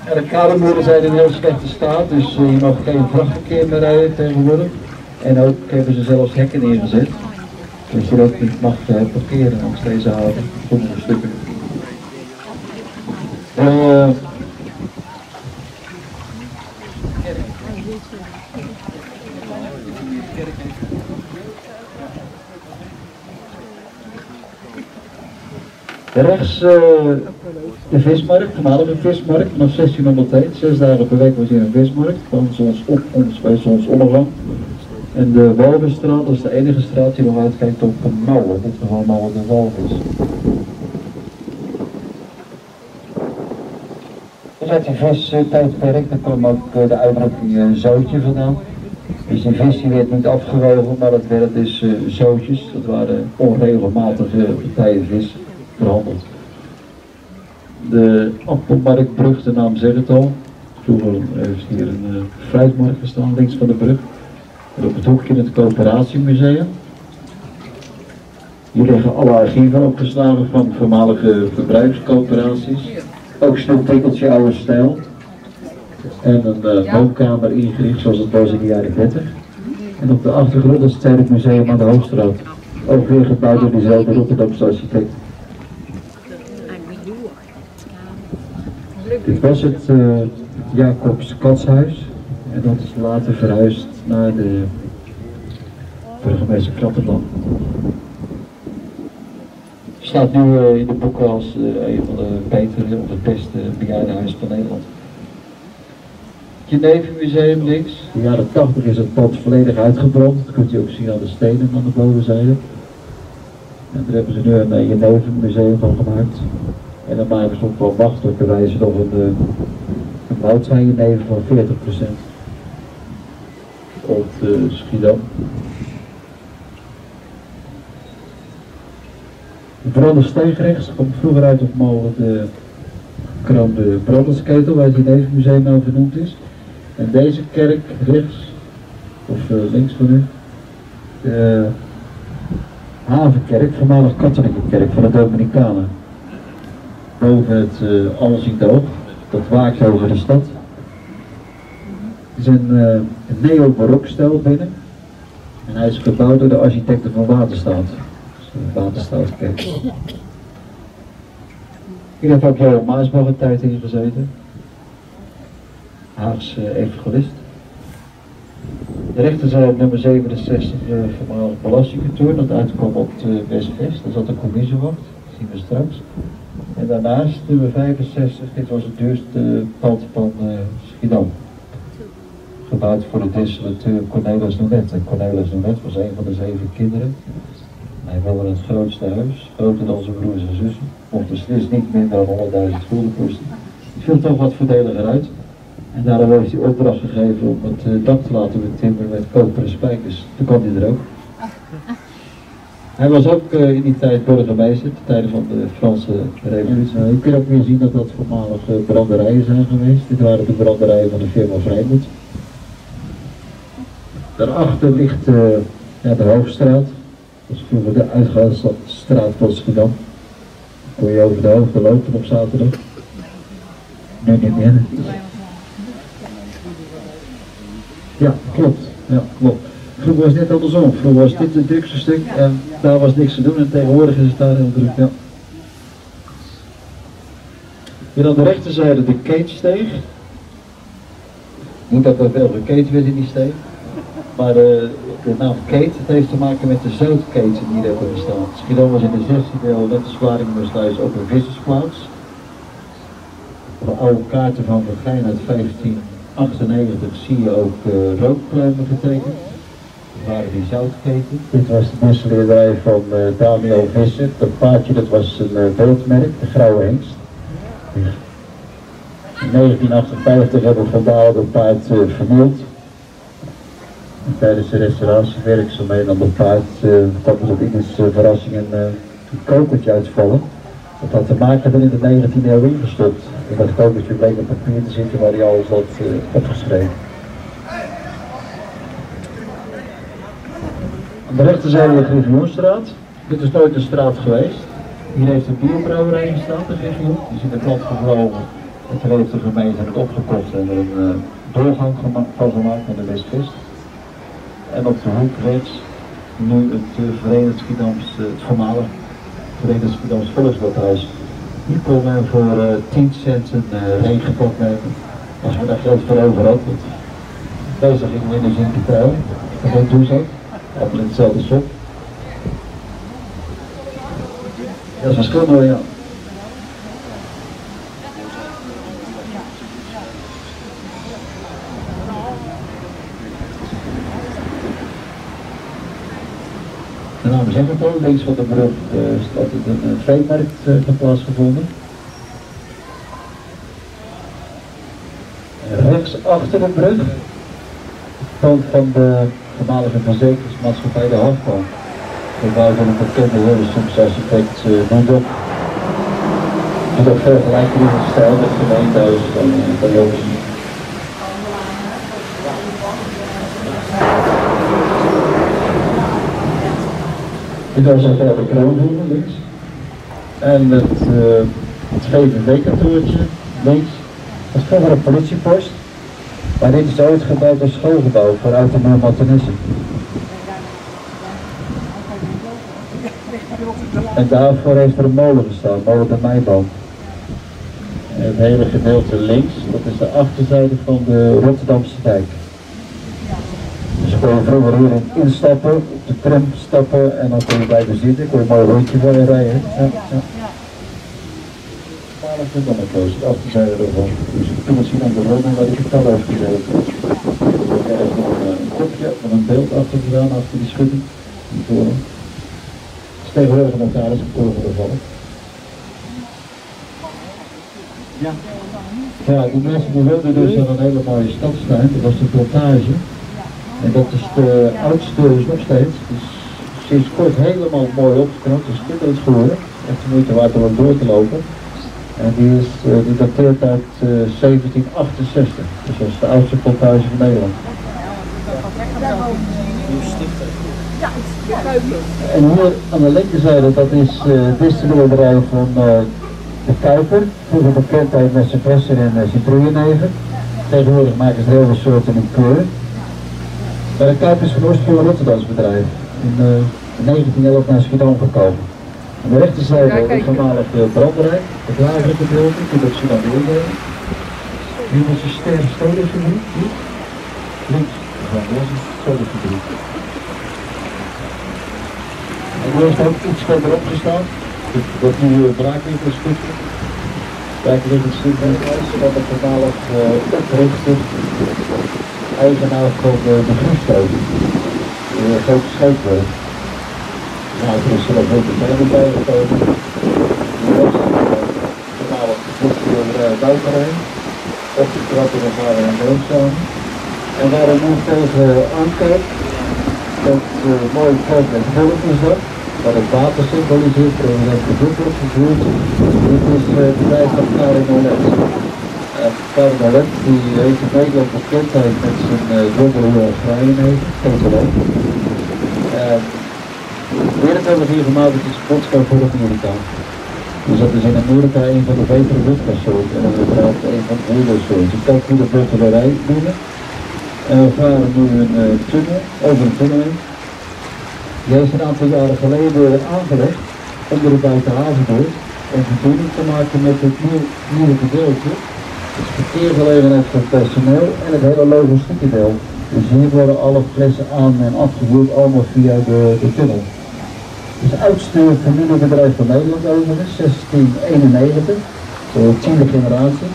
En de kadermuren zijn in heel slechte staat, dus je mag geen vrachtverkeer meer rijden tegenwoordig. En ook hebben ze zelfs hekken neergezet. Dus je ook niet mag parkeren langs deze haven, sommige stukken. Rechts de vismarkt, voormalige vismarkt, vanaf 1601, 6 dagen per week was hier een vismarkt, van bij zonsondergang. En de Walvisstraat, dat is de enige straat die nog uitkijkt op een Mouwen, in dit geval Mouwen de Walvis. Dus uit die vis-tijdperk, daar kwam ook de uitdrukking zootje vandaan. Dus die vis die werd niet afgewogen, maar dat werden dus zootjes, dat waren onregelmatige partijen vis verhandeld. De Appelmarktbrug, de naam zegt het al. Vroeger heeft hier een fruitmarkt gestaan, links van de brug. En op het hoekje het Coöperatiemuseum. Hier liggen alle archieven opgeslagen van voormalige verbruikscoöperaties. Ook snoepwinkeltje oude stijl. En een woonkamer ingericht zoals het was in de jaren 30. En op de achtergrond is het Stedelijk Museum aan de Hoogstraat. Ook weer gebouwd door dezelfde Rotterdamse architect. Dit was het Jacobs Katshuis. En dat is later verhuisd naar de burgemeester Kratterdam. Staat nu in de boeken als een van de betere of het beste bejaardenhuis van Nederland. Het Jenevermuseum links. In de jaren 80 is het pand volledig uitgebrand. Dat kunt u ook zien aan de stenen aan de bovenzijde. En daar hebben ze nu een Jenevermuseum van gemaakt. En dan maken ze op wel wachtelijke wijze nog een woudwijnjenever van 40%. Op Schiedam. De Brandersteen rechts komt vroeger uit op molen de gekroonde brandersketel, waar het Jenevermuseum nou vernoemd is. En deze kerk rechts, of links van u, de Havenkerk, voormalig katholieke kerk van de Dominicanen. Boven het Alziendoog, dat waakt over de stad. Het is een neo-barokstijl binnen. En hij is gebouwd door de architecten van Waterstaat. Waterstaatskerk. Hier heeft ook Johan Maasbach een tijd in gezeten. Haagse evangelist. De rechterzijde nummer 67, voormalig belastingkantoor, dat uitkwam op de West-Vest. Daar zat de commissiewacht, dat zien we straks. En daarnaast nummer 65, dit was het duurste pand van Schiedam. Gebouwd voor de distributeur Cornelis Nounet. En Cornelis Nounet was een van de 7 kinderen. Hij wilde het grootste huis, groter dan zijn broers en zussen. Mocht beslist niet minder dan 100.000 gulden kosten. Het viel toch wat voordeliger uit. En daarom heeft hij opdracht gegeven om het dak te laten betimmeren met koperen spijkers. Toen kwam hij er ook. Hij was ook in die tijd burgemeester, ten tijde van de Franse Revolutie. Je kunt ook weer zien dat dat voormalige branderijen zijn geweest. Dit waren de branderijen van de firma Vrijmoed. Daarachter ligt de Hoogstraat. Dat is vroeger de uitgaansstraat van Schiedam. Kon je over de hoogte lopen op zaterdag. Nu niet meer. Ja, klopt. Ja, klopt. Vroeger was het net andersom. Vroeger was dit het drukste stuk en daar was niks te doen en tegenwoordig is het daar heel druk. Ja. Hier aan de rechterzijde de Keetsteeg. Niet dat er veel geketen werd in die steeg, maar de naam Keet heeft te maken met de zoutketen die hier hebben gestaan. Schiedam was in de 16e eeuw, net als Vlaardingersluis, ook een vissersplaats. Op de oude kaarten van Vergijn uit 1598 zie je ook rookpluimen getekend. Dat waren die zoutketen. Dit was de bussenleerderij van Daniel Visser. Dat paardje dat was een beeldmerk, de Grauwe Hengst. In 1958 hebben we vandaar het paard vernield. En tijdens de restauratiewerkzaamheden aan het paard kwam er op ieders verrassing een kokertje uitvallen. Dat had te maken dat in de 19e eeuw ingestopt. En dat kokertje bleek op papier te zitten waar hij alles had opgeschreven. Aan de rechterzijde de Griffioenstraat. Dit is nooit een straat geweest. Hier heeft een bierbrouwerij gestaan, de Griffioen. Die is in de plat gevlogen En toen heeft de gemeente het opgekocht en er een doorgang van gemaakt naar de Westvest. En op de hoek rechts nu het Verenigd Schiedams, het voormalig Verenigd Schiedams Volksbadhuis. Hier kon men voor 10 cent een regenpot nemen. Als we daar geld voor over hadden. Deze gingen we in de Zinkertuil, dat geen toezat, allemaal in hetzelfde sop. Dat is verschil mooi, ja. De naam is het al, links van de brug staat een veemarkt plaatsgevonden. Rechts achter de brug, van de voormalige verzekeringsmaatschappij de Hafbouw. Waarbij van een bekende Hilversums architect Nudok. Die ook veel gelijker in het stijl met het gemeentehuis van Hilversum. Dit was een verder kroonhoeven links. En het GVV-kantoortje links. Dat is vroeger een politiepost. Maar dit is ooit gebouwd als schoolgebouw voor autonoom Martinissen. En daarvoor heeft er een molen gestaan, molen de Meiboom. En het hele gedeelte links, dat is de achterzijde van de Rotterdamse dijk. Dus je kon vroeger hier instappen, op de tram stappen en dan kon je blijven zitten, kon je maar een rondje voor je rijden. Ja. De dommekoos, de achterzijde ervan. Dus je kunt het zien aan de ronding waar ik het al heeft gezeten. Er is nog een kopje van een beeld achter gedaan, achter die schutting. Die toren. Het is tegenwoordig nog daar, is een toren gevallen. Ja. Ja, die mensen die wilden dus aan een hele mooie stadstuin, dat was de Plantage. En dat is de oudste, is nog steeds. Dus sinds kort helemaal mooi opgeknapt, dus schitterend geworden. Echt de moeite waard om er door te lopen. En die dateert uit 1768, dus dat is de oudste plantage van Nederland. En hier aan de linkerzijde, dat is de boerderij van de Kuiper, vroeger bekendheid met zijn vessen en citroenneven. Tegenwoordig maken ze heel veel soorten in kleur. Maar de Kuiper is van oorsprong een Rotterdams bedrijf, in 1911 naar Schiedam gekomen. Aan de rechterzijde de voormalige branderij, het lagere gedeelte, je kunt dat zien aan de indeling. Hier was een sterrenstolenfabriek, hier. Links, dat is een stolenfabriek. En die heeft ook iets verderop gestaan, dat nu braakwinkelstukje. Braakwinkelstukje is van de voormalig oprichter, eigenaar van de Groenstoot, de grote scheepwerf. Nou, er is er ook heel veel bij gekomen. Die was voormalig de bouwterrein. Op de trappen van vader en zoon samen. En waar er nu tegen aankijkt, dat mooie veld met golfjes dat, waar het water symboliseert, en dat de voet wordt gevoerd. Dit is de bedrijf van Karin Olet. Karin Olet die heeft in Nederland bekendheid met zijn dubbele vrijheid, GTL. Eerder hebben we hier gemaakt, het is vodka voor Amerika. Dus dat is in Amerika een van de betere vodka-soorten en inderdaad een van de hele soorten. Je kan goede boterderij doen. En we varen nu een tunnel, over een tunnel heen. Die heeft een aantal jaren geleden aangelegd onder de buitenhaven door. Om verbinding te maken met het nieuwe gedeelte. Het verkeergelegenheid voor het personeel en het hele logistieke deel. Dus hier worden alle flessen aan en afgevoerd, allemaal via de tunnel. Het is het oudste familiebedrijf van Nederland overigens, 1691, de 10e generatie.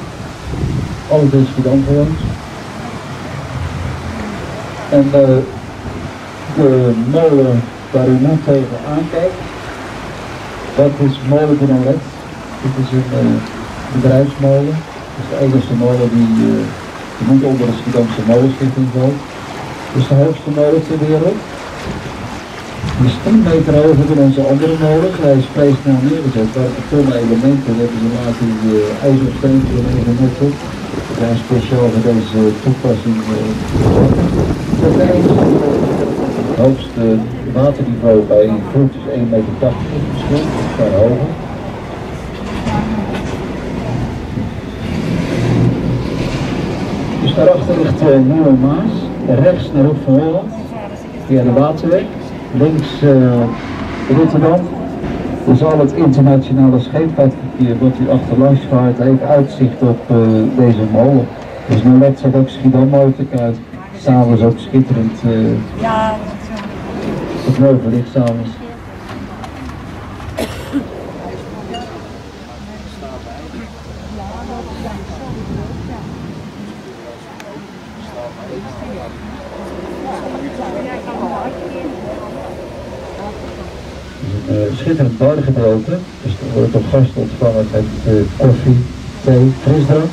Alles in Schiedam gewoond. En de molen waar u nu tegenaan kijkt, dat is molen de Nolet. Dit is een bedrijfsmolen. Dat is de enige molen die niet onder de Schiedamse molenstichting valt. Dat is de hoogste molen ter wereld. Die is 10 meter hoger dan onze andere molens. Hij is vrij snel neergezet. Waar betonnen elementen hebben ze laten die ijzersteentjes en evenmetsen. Die zijn speciaal voor deze toepassing. Het hoogste waterniveau bij een vloed is 1,80 meter verschil, ver hoger. Dus daarachter ligt Nieuwe Maas, rechts naar Hoek van Holland, via de Waterweg, links Rotterdam. Dus al het internationale scheepvaartverkeer wat u achterlangs vaart heeft uitzicht op deze molen. Dus nu lekt zich ook Schiedam mogelijk uit. S'avonds ook schitterend het bovenlicht s'avonds. Een schitterend bargedeelte, dus er wordt op gasten ontvangen met koffie, thee, frisdrank,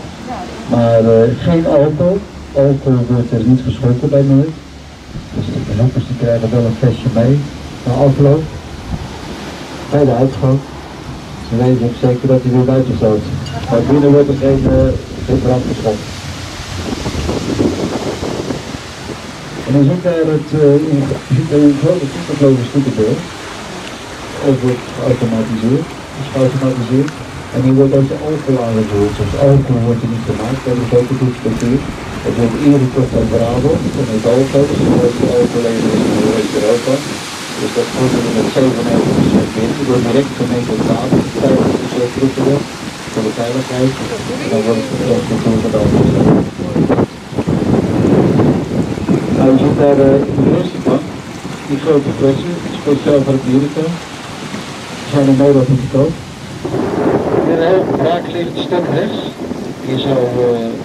maar geen alcohol. Alcohol wordt er niet geschonken bij nooit. Dus de bezoekers die krijgen wel een flesje mee na afloop, bij de uitgang. Ze weten ook zeker dat hij weer buiten staat. Maar binnen wordt er geen brand geschonken. En dan ziet daar een grote superlogistieke over geautomatiseerd, is geautomatiseerd. En hier wordt ook de alcohol aangevoerd. Dus alcohol wordt er niet gemaakt, dat is ook een structuur. Het wordt ingekocht uit Brabant, en het alcohol, dus de grootste alcohollevering in West-Europa. Dus dat wordt er met 97% binnen. Er wordt direct gemeten op water, tijdens de zekerheid voor de veiligheid. En dan wordt het vervolgens door de alcohol. Nou, je ziet daar in de eerste bank die grote flessen, speciaal voor het dierentuin. Die zijn in Nederland niet te koop. Hier een heel braakliggend stuk rechts. Hier zou een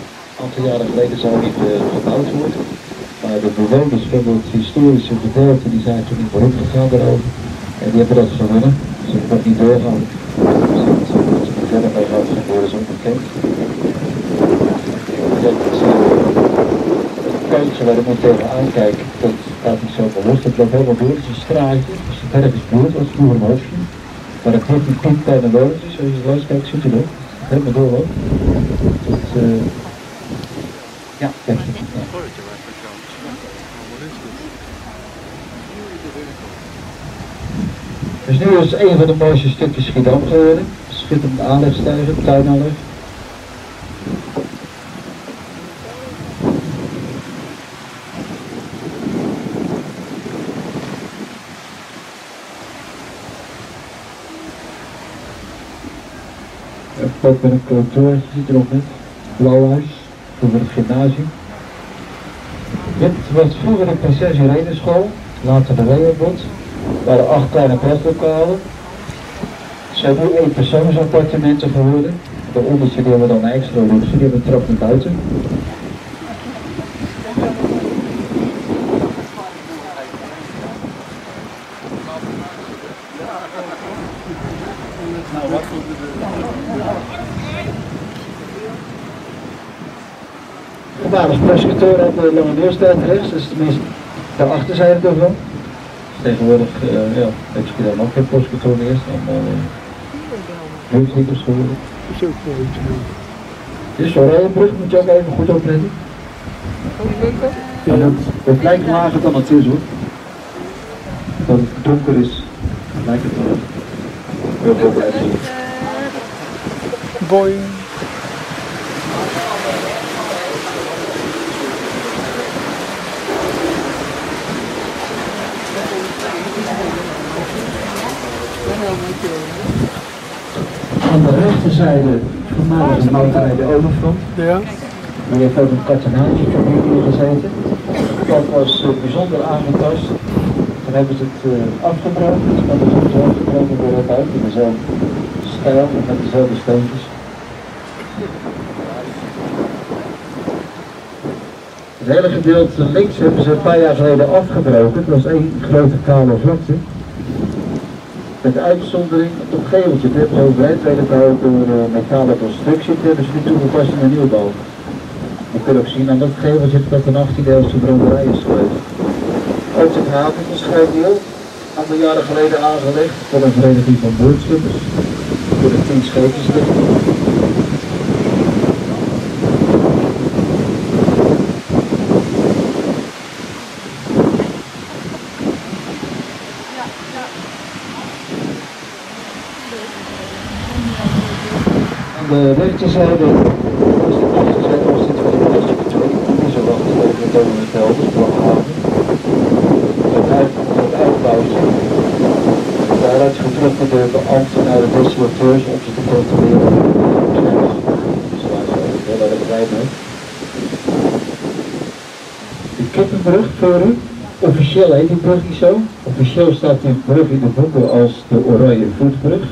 aantal jaren geleden niet gebouwd worden. Maar de bewoners van het historische gedeelte die zijn toen niet beroep gegaan daarover. En die hebben dat gewonnen. Ze hebben dat niet doorgehouden. Dus wat ze er verder mee gaat gebeuren is onbekend. Het kantje waar ik moet tegenaan kijken, dat gaat niet zo van los. Dat loopt helemaal door. Het is een straatje. Dus het ergens buurt was vroeger een hoofdje. Maar het wordt niet kleine woningjes, als je het langs kijkt, ziet je dat. Helemaal doorloopt. Ja, kijk. Dus nu is het een van de mooiste stukjes Schiedam geworden. Schitterend aanlegstijger, tuinaanleg. Ook met een kantoor, ziet erop net. Blauwhuis, voor het gymnasium. Dit was vroeger de Prinses Irene School, later de Weerbond. Er waren 8 kleine klaslokalen. Het zijn nu 1-persoonsappartementen geworden. De onderste die hebben dan een extra luxe, die hebben een trap naar buiten. Voormalig postkantoor aan de Lange Nieuwstraat rechts, dat is tenminste de achterzijde ervan. Tegenwoordig heb je dan ook geen postkantoor meer, allemaal buurtwinkels geworden. Dit is zo'n Rijenbrug, moet je ook even goed opletten. Ja, het lijkt lager dan het is hoor. Dat het donker is, lijkt het wel. Heel veel blijven zien. Boing. Aan de rechterzijde voormalig mouterij de Olifant. Ja. Die heeft ook een kartenaadje-familie gezeten. Dat was bijzonder aangetast. Toen hebben ze het afgebroken. Dus kan het goed afgebroken weer op uit in dezelfde stijl en met dezelfde steentjes. Het hele gedeelte links hebben ze een paar jaar geleden afgebroken. Het was één grote kale vlakte. Met uitzondering op het geveltje, het hebben ze overeind weten te houden door metalen constructie, dat hebben ze nu toegepast in een nieuwbouw. Je kunt ook zien aan dat geveltje dat een 18e-eeuwse brouwerij is geweest. Ook het haven is geheel, een aantal jaren geleden aangelegd voor een vereniging van boordschippers, voor de 10 scheepjesrichting. De rechterzijde, de achterzijde was dit van de plastic 2. Tonen met Helders, Blanghaven. Het uitbouwen. Daaruit getrokken door de ambtenaren de destillateurs om ze te controleren. Dus daar zijn we heel erg blij mee. De Kippenbrug voor u. Officieel heet die brug niet zo. Officieel staat die brug in de boeken als de Oranje Voetbrug.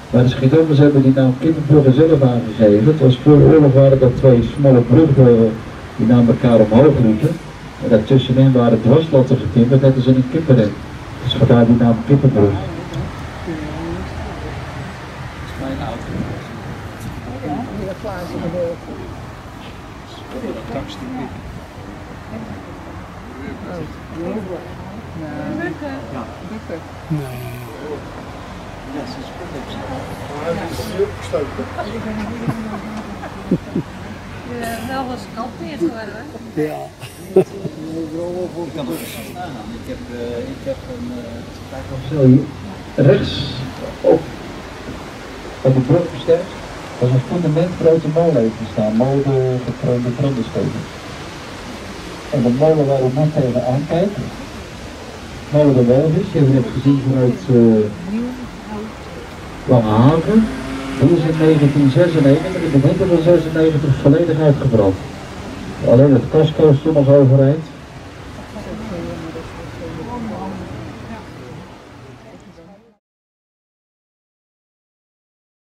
Maar de Schiedommers hebben die naam Kippenbrug zelf aangegeven. Het was voor de oorlog waren dat twee smalle brugdeuren die naar elkaar omhoog liepen. En daartussenin waren dwarslotten getimmerd, net als in een kippenren. Dus vandaar die naam Kippenbrug. Mijn auto. Ja, hier glazen gedeelte. Ja. Ja, ze is Wel was gekampeerd worden. Ja. Ik kan ook eens nagaan. Ik heb een... Zo hier, rechts op de brug versterkt, was een fundament grote molen heeft gestaan, molen gekroonde brandenstoken. En de molen waar u net tegenaan kijkt, molen de Welvis, die hebben we net gezien vanuit Langhaven. Die is in 1996, in de winter van 96 volledig uitgebrand. Alleen het casco is toen nog overeind.